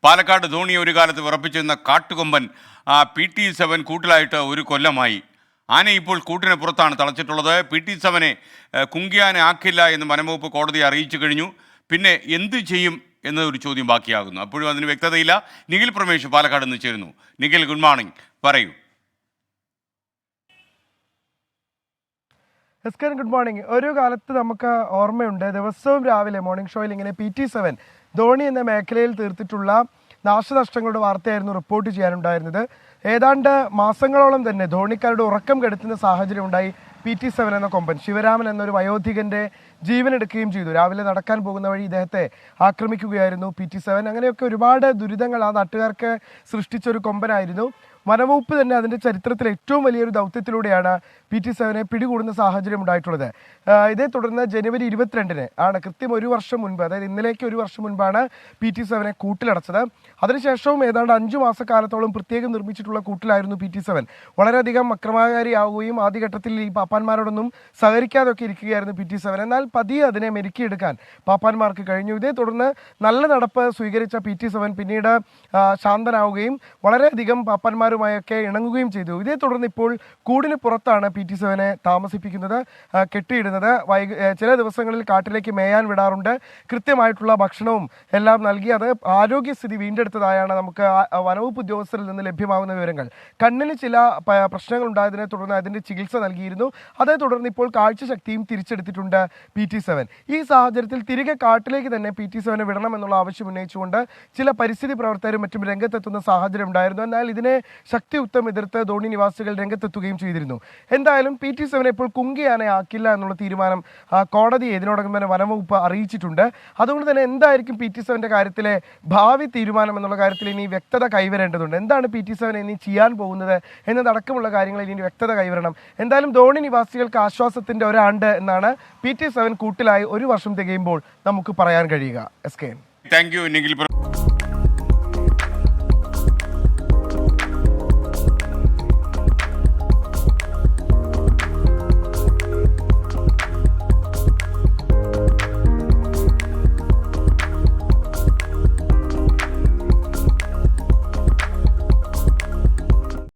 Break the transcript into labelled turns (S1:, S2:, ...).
S1: പാലക്കാട് ധോണിയെ ഒരു കാലത്ത് വിറപ്പിച്ചിരുന്ന കാട്ടുകൊമ്പൻ PT-7 കൂട്ടിലായിട്ട് ഒരു കൊല്ലമായി. ആന ഇപ്പോൾ കൂട്ടിന് പുറത്താണ് തളച്ചിട്ടുള്ളത്. PT-7 കുങ്കിയാനെ ആക്കില്ല എന്ന് വനംവകുപ്പ് കോടതിയെ അറിയിച്ചു കഴിഞ്ഞു. പിന്നെ എന്ത് ചെയ്യും എന്നൊരു ചോദ്യം ബാക്കിയാകുന്നു. അപ്പോഴും അതിന് വ്യക്തതയില്ല. നിഖിൽ പ്രമേഷ് പാലക്കാട് നിന്ന് ചേരുന്നു. നിഖിൽ, ഗുഡ് മോർണിംഗ്, പറയൂ.
S2: എസ്കൻ, ഗുഡ് മോർണിംഗ്. ഒരു കാലത്ത് നമുക്ക് ഓർമ്മയുണ്ട്, ദിവസവും രാവിലെ മോർണിംഗ് ഷോയിൽ ഇങ്ങനെ PT-7 ധോണി എന്ന മേഖലയിൽ തീർത്തിട്ടുള്ള നാശനഷ്ടങ്ങളുടെ വാർത്തയായിരുന്നു റിപ്പോർട്ട് ചെയ്യാനുണ്ടായിരുന്നത്. ഏതാണ്ട് മാസങ്ങളോളം തന്നെ ധോണിക്കാരുടെ ഉറക്കം കെടുത്തുന്ന സാഹചര്യം ഉണ്ടായി. PT-7 എന്ന കൊമ്പൻ ശിവരാമൻ എന്നൊരു വയോധികന്റെ ജീവനെടുക്കുകയും ചെയ്തു. രാവിലെ നടക്കാൻ പോകുന്ന വഴി ഇദ്ദേഹത്തെ ആക്രമിക്കുകയായിരുന്നു PT-7. അങ്ങനെയൊക്കെ ഒരുപാട് ദുരിതങ്ങൾ ആ നാട്ടുകാർക്ക് സൃഷ്ടിച്ചൊരു കൊമ്പനായിരുന്നു. വനവകുപ്പ് തന്നെ അതിൻ്റെ ചരിത്രത്തിൽ ഏറ്റവും വലിയൊരു ദൗത്യത്തിലൂടെയാണ് PT-7 പിടികൂടുന്ന സാഹചര്യം ഉണ്ടായിട്ടുള്ളത്. ഇതേ തുടർന്ന് ജനുവരി 22-ന് ആണ്, കൃത്യം ഒരു വർഷം മുൻപ്, അതായത് ഇന്നലേക്ക് ഒരു വർഷം മുൻപാണ് PT-7 കൂട്ടിലടച്ചത്. അതിനുശേഷവും ഏതാണ്ട് 5 മാസക്കാലത്തോളം പ്രത്യേകം നിർമ്മിച്ചിട്ടുള്ള കൂട്ടിലായിരുന്നു PT-7. വളരെയധികം അക്രമകാരിയാവുകയും ആദ്യഘട്ടത്തിൽ ഈ പാപ്പാന്മാരോടൊന്നും സഹകരിക്കാതൊക്കെ ഇരിക്കുകയായിരുന്നു PT-7. എന്നാൽ പതിയെ അതിനെ മെരുക്കിയെടുക്കാൻ പാപ്പാന്മാർക്ക് കഴിഞ്ഞു. ഇതേ തുടർന്ന് നല്ല നടപ്പ് സ്വീകരിച്ച PT-7 പിന്നീട് ശാന്തനാവുകയും വളരെയധികം പാപ്പാന്മാരുമായൊക്കെ ഇണങ്ങുകയും ചെയ്തു. ഇതേ തുടർന്ന് ഇപ്പോൾ കൂടിന് പുറത്താണ് PT-7 താമസിപ്പിക്കുന്നത്, കെട്ടിയിടുന്നത്. ചില ദിവസങ്ങളിൽ കാട്ടിലേക്ക് മേയാൻ വിടാറുണ്ട്. കൃത്യമായിട്ടുള്ള ഭക്ഷണവും എല്ലാം നൽകി അത് ആരോഗ്യസ്ഥിതി വീണ്ടെടുത്തതായാണ് നമുക്ക് വനവകുപ്പ് ഉദ്യോഗസ്ഥരിൽ നിന്ന് ലഭ്യമാകുന്ന വിവരങ്ങൾ. കണ്ണിന് ചില പ്രശ്നങ്ങൾ ഉണ്ടായതിനെ തുടർന്ന് അതിൻ്റെ ചികിത്സ നൽകിയിരുന്നു. അതേ തുടർന്ന് ഇപ്പോൾ കാഴ്ചശക്തിയും തിരിച്ചെടുത്തിട്ടുണ്ട് PT-7. ഈ സാഹചര്യത്തിൽ തിരികെ കാട്ടിലേക്ക് തന്നെ PT-7 വിടണമെന്നുള്ള ആവശ്യം ഉന്നയിച്ചുകൊണ്ട് ചില പരിസ്ഥിതി പ്രവർത്തകരും മറ്റും രംഗത്തെത്തുന്ന സാഹചര്യം ഉണ്ടായിരുന്നു. എന്നാൽ ഇതിനെ ശക്തിയുക്തം എതിർത്ത് ധോണി നിവാസികൾ രംഗത്തെത്തുകയും ചെയ്തിരുന്നു. എന്തായാലും PT-7 ഇപ്പോൾ കുങ്കിയാനെ ആക്കില്ല എന്നുള്ള തീരുമാനം കോടതിയെ ഇതിനോടകം തന്നെ വനംവകുപ്പ് അറിയിച്ചിട്ടുണ്ട്. അതുകൊണ്ട് തന്നെ എന്തായിരിക്കും PT-7 കാര്യത്തിലെ ഭാവി തീരുമാനം എന്നുള്ള കാര്യത്തിൽ ഇനി വ്യക്തത കൈവരേണ്ടതുണ്ട്. എന്താണ് PT-7 ഇനി ചെയ്യാൻ പോകുന്നത് എന്നതടക്കമുള്ള കാര്യങ്ങളിൽ ഇനി വ്യക്തത കൈവരണം. എന്തായാലും ധോണി നിവാസികൾക്ക് ആശ്വാസത്തിന്റെ ഒരാണ്ട് എന്നാണ് PT-7 കൂട്ടിലായി ഒരു വർഷം തികയുമ്പോൾ നമുക്ക് പറയാൻ കഴിയുക. SK.
S1: Thank you, Nikhil.